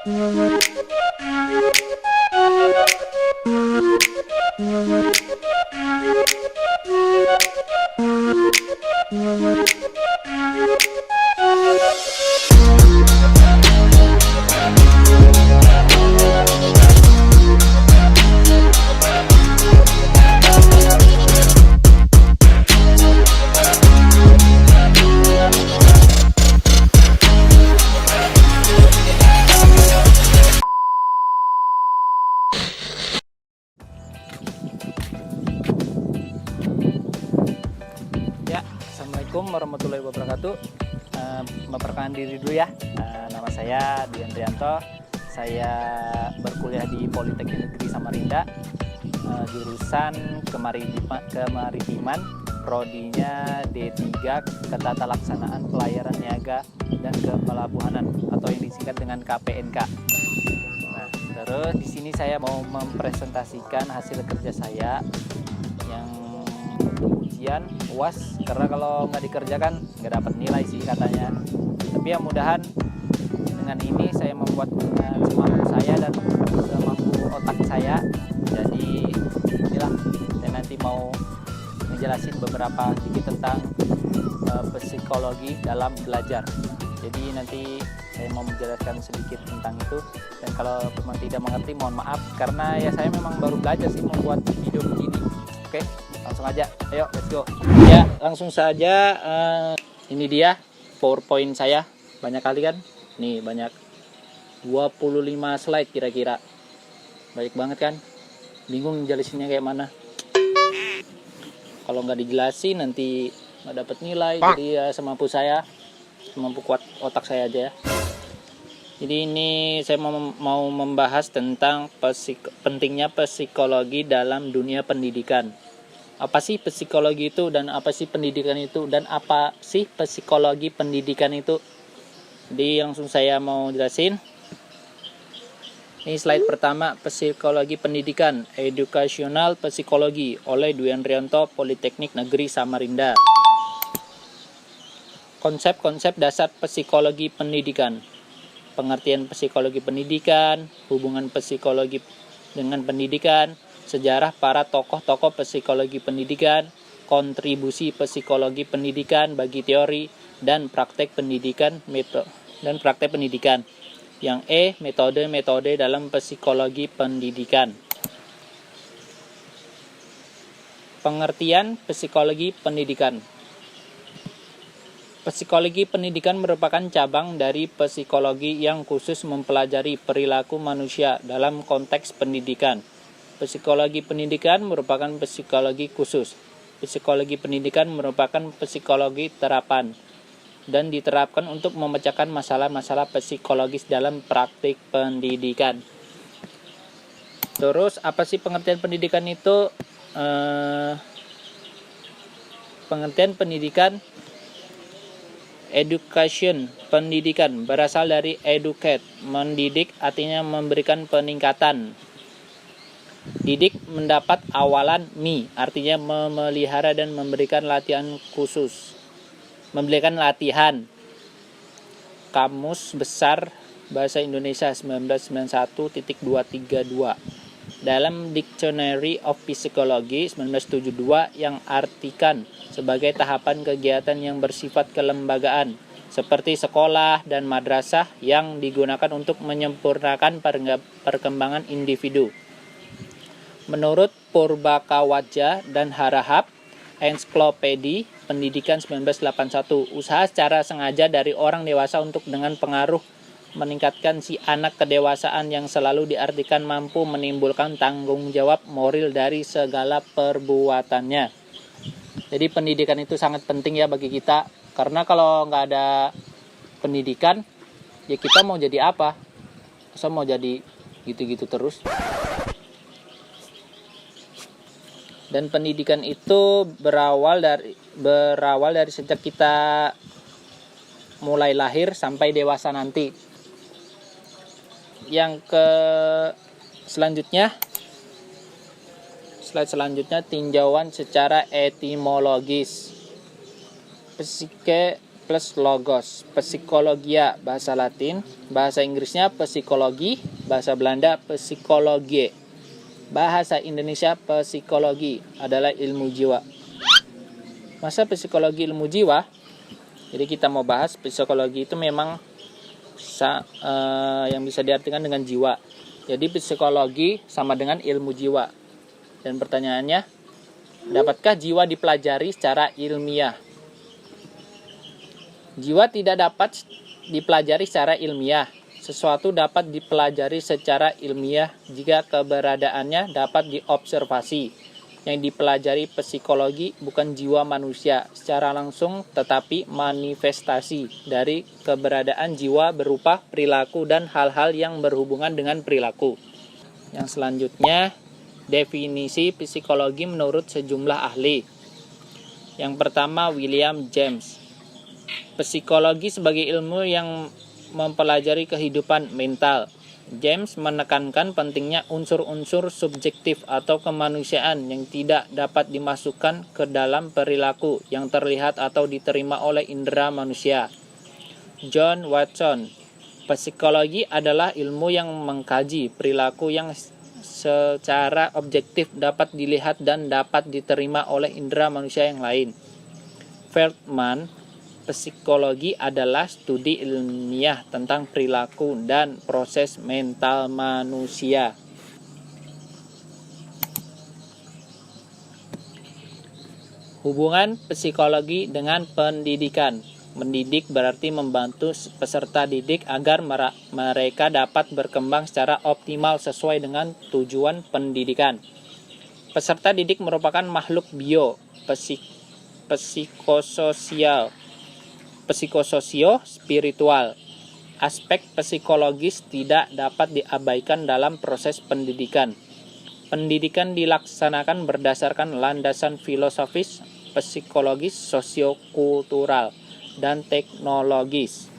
Ya, assalamualaikum warahmatullahi wabarakatuh. Memperkenalkan diri dulu ya. Nama saya Dian Rianto. Saya berkuliah di Politeknik Negeri Samarinda, jurusan kemaritiman, prodinya D3 Ketata Laksanaan Pelayaran Niaga dan Kepelabuhanan atau yang disingkat dengan KPNK. Nah, terus di sini saya mau mempresentasikan hasil kerja saya yang ujian UAS, karena kalau nggak dikerjakan nggak dapat nilai sih katanya. Tapi ya mudahan dengan ini saya membuat dengan semampu saya dan semampu otak saya. Jadi inilah saya nanti mau ngejelasin beberapa sedikit tentang psikologi dalam belajar. Jadi nanti saya mau menjelaskan sedikit tentang itu, dan kalau memang tidak mengerti mohon maaf, karena ya saya memang baru belajar sih membuat video begini. Oke, langsung aja, ayo let's go. Ya, langsung saja. Ini dia PowerPoint saya, banyak kali kan, nih banyak 25 slide kira-kira, banyak banget kan, bingung jelasinnya kayak mana. Kalau nggak dijelasin nanti nggak dapat nilai. Jadi ya semampu saya, semampu kuat otak saya aja ya. Jadi ini saya mau membahas tentang pentingnya psikologi dalam dunia pendidikan. Apa sih psikologi itu, dan apa sih pendidikan itu, dan apa sih psikologi pendidikan itu? Jadi langsung saya mau jelasin. Ini slide pertama, psikologi pendidikan, educational psikologi oleh Dwi Andrianto, Politeknik Negeri Samarinda. Konsep-konsep dasar psikologi pendidikan. Pengertian psikologi pendidikan, hubungan psikologi dengan pendidikan, sejarah para tokoh-tokoh psikologi pendidikan, kontribusi psikologi pendidikan bagi teori dan praktek pendidikan, Yang metode-metode dalam psikologi pendidikan. Pengertian psikologi pendidikan. Psikologi pendidikan merupakan cabang dari psikologi yang khusus mempelajari perilaku manusia dalam konteks pendidikan. Psikologi pendidikan merupakan psikologi khusus. Psikologi pendidikan merupakan psikologi terapan dan diterapkan untuk memecahkan masalah-masalah psikologis dalam praktik pendidikan. Terus apa sih pengertian pendidikan itu? Pengertian pendidikan, education, pendidikan berasal dari educate, mendidik artinya memberikan peningkatan. Didik mendapat awalan mi, artinya memelihara dan memberikan latihan khusus. Memberikan latihan. Kamus Besar Bahasa Indonesia 1991.232. Dalam Dictionary of Psychology 1972 yang artikan sebagai tahapan kegiatan yang bersifat kelembagaan seperti sekolah dan madrasah yang digunakan untuk menyempurnakan perkembangan individu. Menurut Purbakawatja dan Harahap, Ensiklopedia Pendidikan 1981, usaha secara sengaja dari orang dewasa untuk dengan pengaruh meningkatkan si anak kedewasaan yang selalu diartikan mampu menimbulkan tanggung jawab moral dari segala perbuatannya. Jadi pendidikan itu sangat penting ya bagi kita, karena kalau nggak ada pendidikan, ya kita mau jadi apa? Masa mau jadi gitu-gitu terus? Dan pendidikan itu berawal dari sejak kita mulai lahir sampai dewasa nanti. Yang selanjutnya, slide selanjutnya, tinjauan secara etimologis. plus logos. Psikologia bahasa Latin, bahasa Inggrisnya psikologi, bahasa Belanda psikologie. Bahasa Indonesia psikologi adalah ilmu jiwa. Masa psikologi ilmu jiwa? Jadi kita mau bahas psikologi itu memang yang bisa diartikan dengan jiwa. Jadi psikologi sama dengan ilmu jiwa. Dan pertanyaannya, dapatkah jiwa dipelajari secara ilmiah? Jiwa tidak dapat dipelajari secara ilmiah. Sesuatu dapat dipelajari secara ilmiah jika keberadaannya dapat diobservasi. Yang dipelajari psikologi bukan jiwa manusia secara langsung, tetapi manifestasi dari keberadaan jiwa berupa perilaku dan hal-hal yang berhubungan dengan perilaku. Yang selanjutnya, definisi psikologi menurut sejumlah ahli. Yang pertama, William James. Psikologi sebagai ilmu yang mempelajari kehidupan mental. James menekankan pentingnya unsur-unsur subjektif atau kemanusiaan yang tidak dapat dimasukkan ke dalam perilaku yang terlihat atau diterima oleh indera manusia. John Watson. Psikologi adalah ilmu yang mengkaji perilaku yang secara objektif dapat dilihat dan dapat diterima oleh indera manusia yang lain. Feldman. Psikologi adalah studi ilmiah tentang perilaku dan proses mental manusia. Hubungan psikologi dengan pendidikan. Mendidik berarti membantu peserta didik agar mereka dapat berkembang secara optimal sesuai dengan tujuan pendidikan. Peserta didik merupakan makhluk psikososio-spiritual. Aspek psikologis tidak dapat diabaikan dalam proses pendidikan. Pendidikan dilaksanakan berdasarkan landasan filosofis, psikologis, sosiokultural, dan teknologis.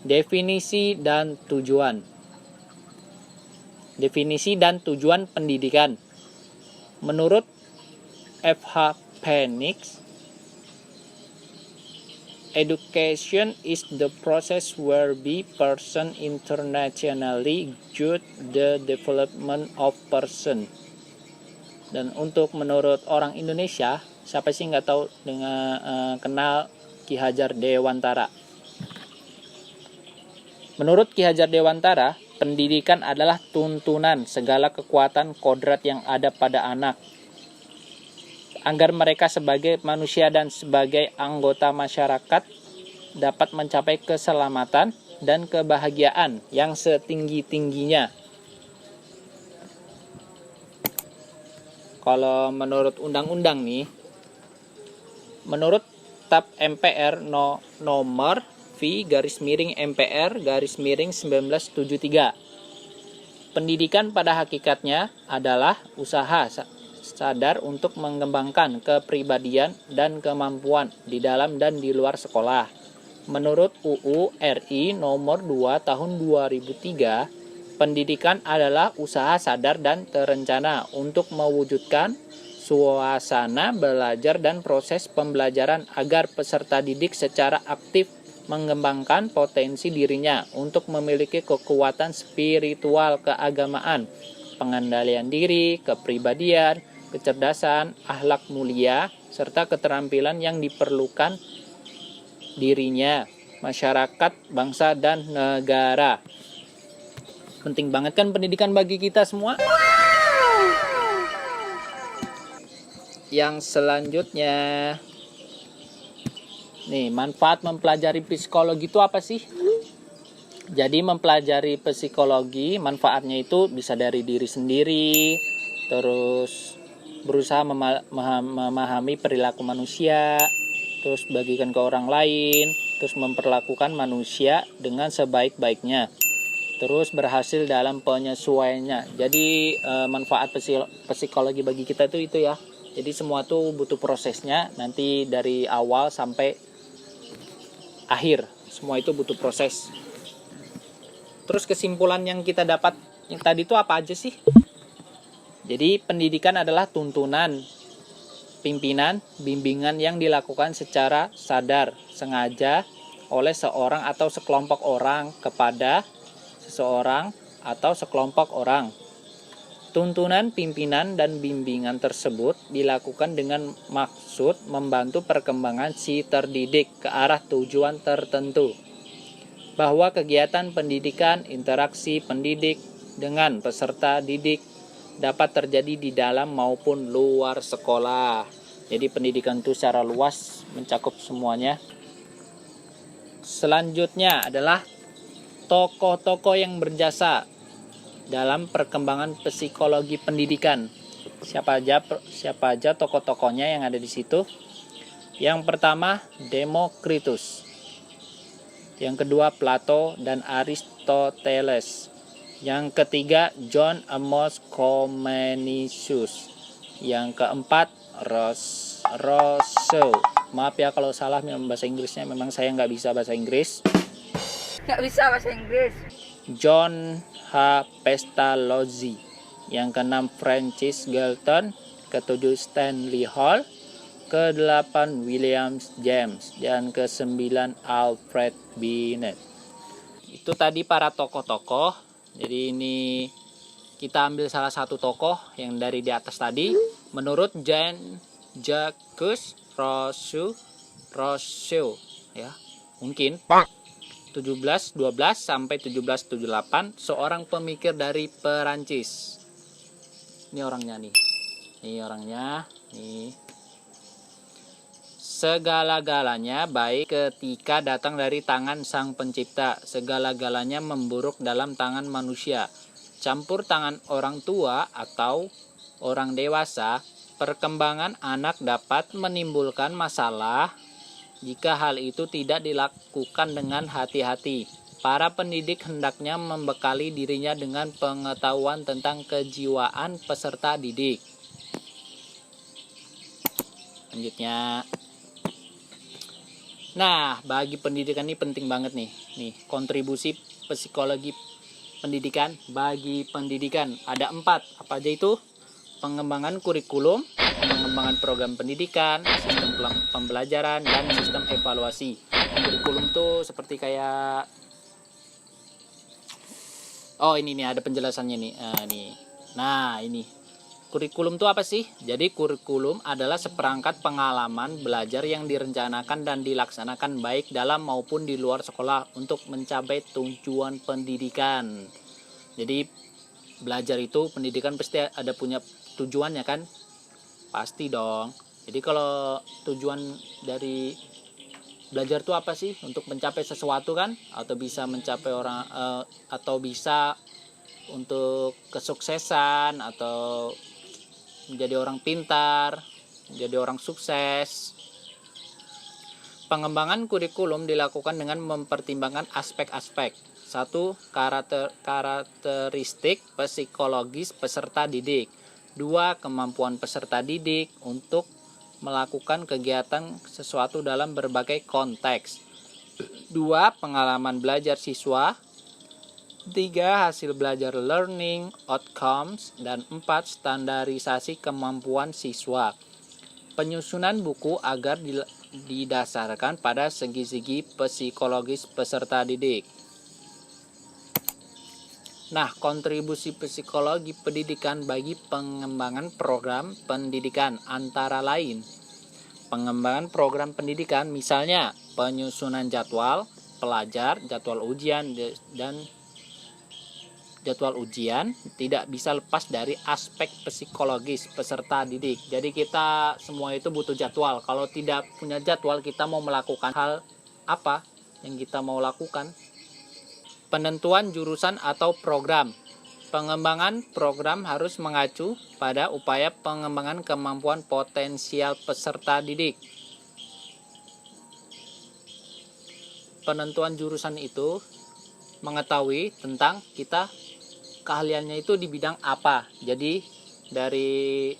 Definisi dan tujuan. Definisi dan tujuan pendidikan. Menurut F.H. Phoenix, education is the process whereby person internationally judge the development of person. Dan untuk menurut orang Indonesia, siapa sih nggak tahu dengan kenal Ki Hajar Dewantara? Menurut Ki Hajar Dewantara, pendidikan adalah tuntunan segala kekuatan kodrat yang ada pada anak, agar mereka sebagai manusia dan sebagai anggota masyarakat dapat mencapai keselamatan dan kebahagiaan yang setinggi-tingginya. Kalau menurut undang-undang nih, menurut TAP MPR nomor V/MPR/1973, pendidikan pada hakikatnya adalah usaha sadar untuk mengembangkan kepribadian dan kemampuan di dalam dan di luar sekolah. Menurut UU RI nomor 2 tahun 2003, pendidikan adalah usaha sadar dan terencana untuk mewujudkan suasana belajar dan proses pembelajaran agar peserta didik secara aktif mengembangkan potensi dirinya untuk memiliki kekuatan spiritual keagamaan, pengendalian diri, kepribadian, kecerdasan, akhlak mulia, serta keterampilan yang diperlukan dirinya, masyarakat, bangsa, dan negara. Penting banget kan pendidikan bagi kita semua? Yang selanjutnya, nih, manfaat mempelajari psikologi itu apa sih? Jadi mempelajari psikologi, manfaatnya itu bisa dari diri sendiri, terus berusaha memahami perilaku manusia, terus bagikan ke orang lain, terus memperlakukan manusia dengan sebaik-baiknya, terus berhasil dalam penyesuaiannya. Jadi manfaat psikologi bagi kita tuh itu ya. Jadi semua tuh butuh prosesnya, nanti dari awal sampai akhir, semua itu butuh proses. Terus kesimpulan yang kita dapat yang tadi itu apa aja sih? Jadi pendidikan adalah tuntunan pimpinan, bimbingan yang dilakukan secara sadar, sengaja oleh seorang atau sekelompok orang kepada seseorang atau sekelompok orang. Tuntunan pimpinan dan bimbingan tersebut dilakukan dengan maksud membantu perkembangan si terdidik ke arah tujuan tertentu. Bahwa kegiatan pendidikan, interaksi pendidik dengan peserta didik dapat terjadi di dalam maupun luar sekolah. Jadi pendidikan itu secara luas mencakup semuanya. Selanjutnya adalah tokoh-tokoh yang berjasa dalam perkembangan psikologi pendidikan. Siapa aja tokoh-tokohnya yang ada di situ? Yang pertama Demokritus. Yang kedua Plato dan Aristoteles. Yang ketiga John Amos Comenius. Yang keempat Rousseau. Maaf ya kalau salah bahasa Inggrisnya, memang saya nggak bisa bahasa Inggris. John H. Pestalozzi. Yang keenam Francis Galton. Ketujuh Stanley Hall. Ke-8 William James. Dan ke-9 Alfred Binet. Itu tadi para tokoh-tokoh. Jadi ini kita ambil salah satu tokoh yang dari di atas tadi. Menurut Jean-Jacques Rousseau ya, mungkin 1712 sampai 1778, seorang pemikir dari Perancis. Ini orangnya nih. Ini orangnya nih. Segala-galanya baik ketika datang dari tangan Sang Pencipta. Segala-galanya memburuk dalam tangan manusia. Campur tangan orang tua atau orang dewasa, perkembangan anak dapat menimbulkan masalah jika hal itu tidak dilakukan dengan hati-hati. Para pendidik hendaknya membekali dirinya dengan pengetahuan tentang kejiwaan peserta didik. Selanjutnya. Nah, bagi pendidikan ini penting banget nih. Nih, kontribusi psikologi pendidikan bagi pendidikan. Ada 4. Apa aja itu? Pengembangan kurikulum, pengembangan program pendidikan, sistem pembelajaran, dan sistem evaluasi. Kurikulum tuh seperti kayak... Oh, ini nih ada penjelasannya nih. Nah, ini. Kurikulum itu apa sih? Jadi kurikulum adalah seperangkat pengalaman belajar yang direncanakan dan dilaksanakan baik dalam maupun di luar sekolah untuk mencapai tujuan pendidikan. Jadi belajar itu, pendidikan pasti ada punya tujuannya kan? Pasti dong. Jadi kalau tujuan dari belajar itu apa sih? Untuk mencapai sesuatu kan? Atau bisa mencapai atau bisa untuk kesuksesan, atau menjadi orang pintar, menjadi orang sukses. Pengembangan kurikulum dilakukan dengan mempertimbangkan aspek-aspek. 1. Karakteristik psikologis peserta didik. 2. Kemampuan peserta didik untuk melakukan kegiatan sesuatu dalam berbagai konteks. 2. Pengalaman belajar siswa. 3. Hasil belajar learning outcomes. Dan 4. Standarisasi kemampuan siswa. Penyusunan buku agar didasarkan pada segi-segi psikologis peserta didik. Nah, kontribusi psikologi pendidikan bagi pengembangan program pendidikan antara lain pengembangan program pendidikan, misalnya penyusunan jadwal pelajar, jadwal ujian, dan jadwal ujian tidak bisa lepas dari aspek psikologis peserta didik. Jadi kita semua itu butuh jadwal. Kalau tidak punya jadwal, kita mau melakukan hal apa yang kita mau lakukan? Penentuan jurusan atau program. Pengembangan program harus mengacu pada upaya pengembangan kemampuan potensial peserta didik. Penentuan jurusan itu mengetahui tentang kita keahliannya itu di bidang apa. Jadi dari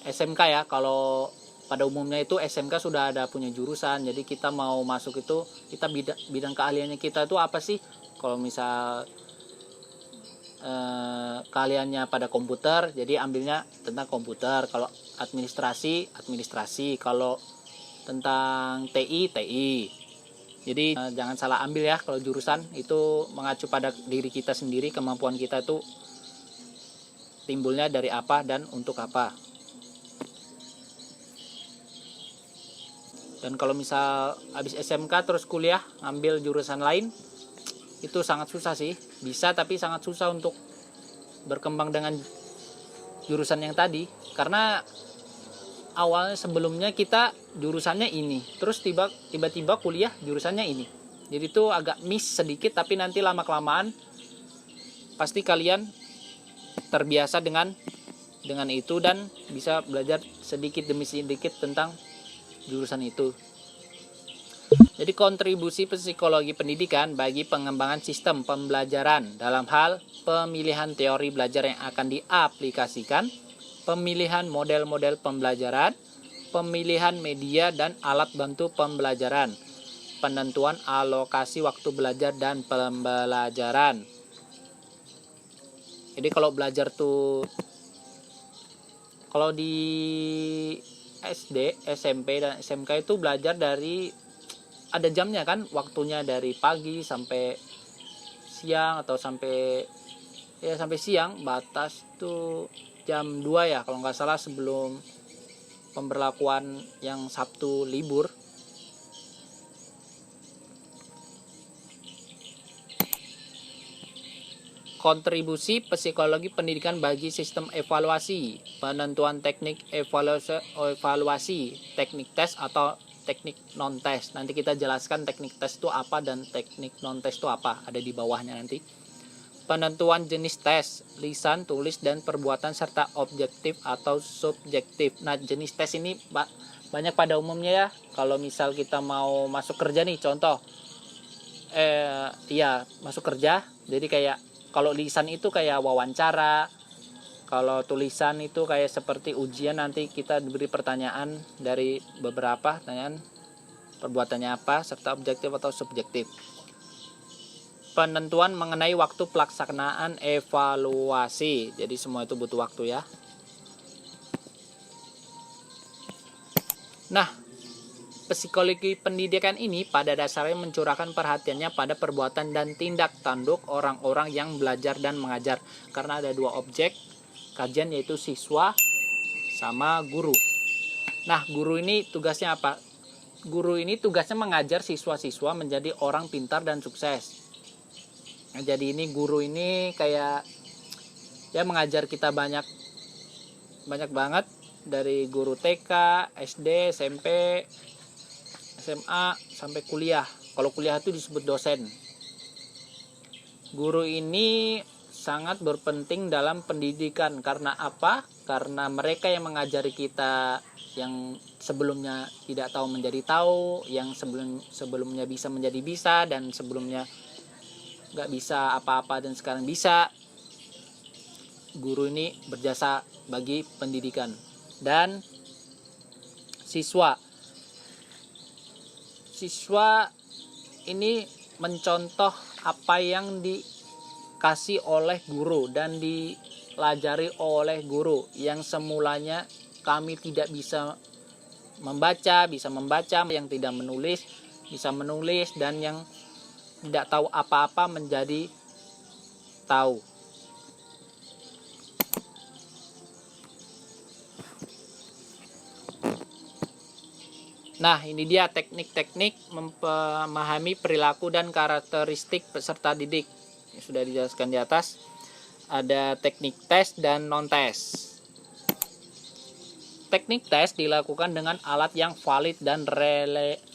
SMK ya, kalau pada umumnya itu SMK sudah ada punya jurusan. Jadi kita mau masuk itu, kita bidang keahliannya kita itu apa sih? Kalau misal kaliannya pada komputer, jadi ambilnya tentang komputer. Kalau administrasi, kalau tentang TI. Jadi jangan salah ambil ya, kalau jurusan itu mengacu pada diri kita sendiri, kemampuan kita itu timbulnya dari apa dan untuk apa. Dan kalau misal habis SMK terus kuliah ambil jurusan lain, itu sangat susah sih. Bisa tapi sangat susah untuk berkembang dengan jurusan yang tadi. Karena awalnya sebelumnya kita jurusannya ini, terus tiba-tiba kuliah jurusannya ini. Jadi itu agak miss sedikit, tapi nanti lama-kelamaan pasti kalian terbiasa dengan itu dan bisa belajar sedikit demi sedikit tentang jurusan itu. Jadi kontribusi psikologi pendidikan bagi pengembangan sistem pembelajaran dalam hal pemilihan teori belajar yang akan diaplikasikan, pemilihan model-model pembelajaran, pemilihan media dan alat bantu pembelajaran, penentuan alokasi waktu belajar dan pembelajaran. Jadi kalau belajar tuh, kalau di SD, SMP, dan SMK itu belajar dari, ada jamnya kan, waktunya dari pagi sampai siang atau sampai siang, batas tuh jam 2 ya kalau nggak salah, sebelum pemberlakuan yang Sabtu libur. Kontribusi psikologi pendidikan bagi sistem evaluasi, penentuan teknik evaluasi, teknik tes atau teknik non-tes. Nanti kita jelaskan teknik tes itu apa dan teknik non-tes itu apa, ada di bawahnya nanti. Penentuan jenis tes, lisan, tulis, dan perbuatan serta objektif atau subjektif. Nah, jenis tes ini banyak pada umumnya ya. Kalau misal kita mau masuk kerja nih, contoh, masuk kerja, jadi kayak kalau lisan itu kayak wawancara, kalau tulisan itu kayak seperti ujian, nanti kita diberi pertanyaan dari beberapa pertanyaan, perbuatannya apa, serta objektif atau subjektif. Penentuan mengenai waktu pelaksanaan evaluasi, jadi semua itu butuh waktu ya. Nah, psikologi pendidikan ini pada dasarnya mencurahkan perhatiannya pada perbuatan dan tindak tanduk orang-orang yang belajar dan mengajar. Karena ada dua objek kajian, yaitu siswa sama guru. Nah, guru ini tugasnya apa? Guru ini tugasnya mengajar siswa-siswa menjadi orang pintar dan sukses. Nah, jadi ini guru ini kayak ya mengajar kita banyak banget, dari guru TK, SD, SMP, SMA sampai kuliah. Kalau kuliah itu disebut dosen. Guru ini sangat berpenting dalam pendidikan. Karena apa? Karena mereka yang mengajari kita, yang sebelumnya tidak tahu menjadi tahu, yang sebelumnya bisa menjadi bisa, dan sebelumnya nggak bisa apa-apa dan sekarang bisa. Guru ini berjasa bagi pendidikan. Dan siswa ini mencontoh apa yang dikasih oleh guru dan dipelajari oleh guru, yang semulanya kami tidak bisa membaca, yang tidak menulis, bisa menulis, dan yang tidak tahu apa-apa menjadi tahu. Nah, ini dia teknik-teknik memahami perilaku dan karakteristik peserta didik. Sudah dijelaskan di atas. Ada teknik tes dan non-tes. Teknik tes dilakukan dengan alat yang valid dan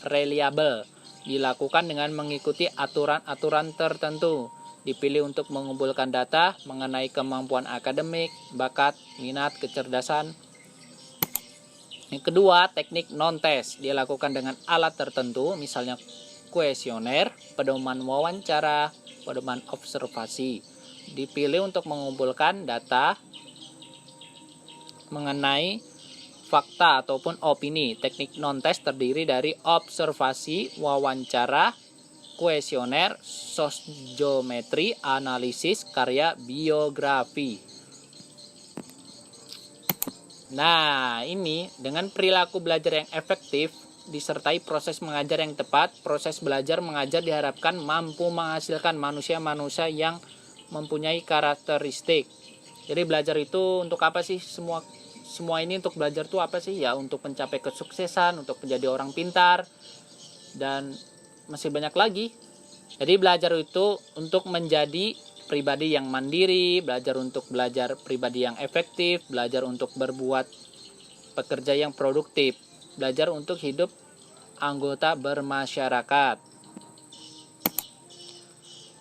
reliable. Dilakukan dengan mengikuti aturan-aturan tertentu. Dipilih untuk mengumpulkan data mengenai kemampuan akademik, bakat, minat, kecerdasan. Yang kedua, teknik non-tes dilakukan dengan alat tertentu, misalnya kuesioner, pedoman wawancara, pedoman observasi. Dipilih untuk mengumpulkan data mengenai fakta ataupun opini. Teknik non-tes terdiri dari observasi, wawancara, kuesioner, sosjometri, analisis, karya biografi. Nah, ini dengan perilaku belajar yang efektif disertai proses mengajar yang tepat, proses belajar mengajar diharapkan mampu menghasilkan manusia-manusia yang mempunyai karakteristik. Jadi belajar itu untuk apa sih? Semua ini untuk belajar itu apa sih? Ya untuk mencapai kesuksesan, untuk menjadi orang pintar, dan masih banyak lagi. Jadi belajar itu untuk menjadi pribadi yang mandiri, belajar untuk belajar pribadi yang efektif, belajar untuk berbuat pekerja yang produktif, belajar untuk hidup anggota bermasyarakat.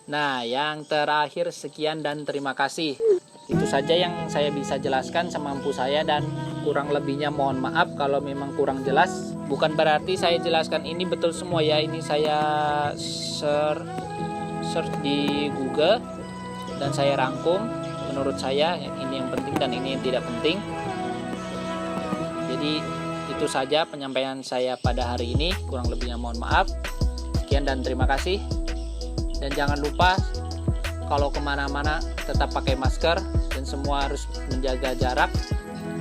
Nah, yang terakhir sekian dan terima kasih. Itu saja yang saya bisa jelaskan semampu saya, dan kurang lebihnya mohon maaf kalau memang kurang jelas. Bukan berarti saya jelaskan ini betul semua ya. Ini saya search di Google dan saya rangkum menurut saya ini yang penting dan ini yang tidak penting. Jadi itu saja penyampaian saya pada hari ini. Kurang lebihnya mohon maaf. Sekian dan terima kasih. Dan jangan lupa kalau kemana-mana tetap pakai masker dan semua harus menjaga jarak,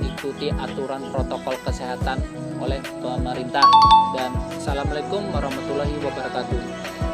ikuti aturan protokol kesehatan oleh pemerintah. Dan assalamualaikum warahmatullahi wabarakatuh.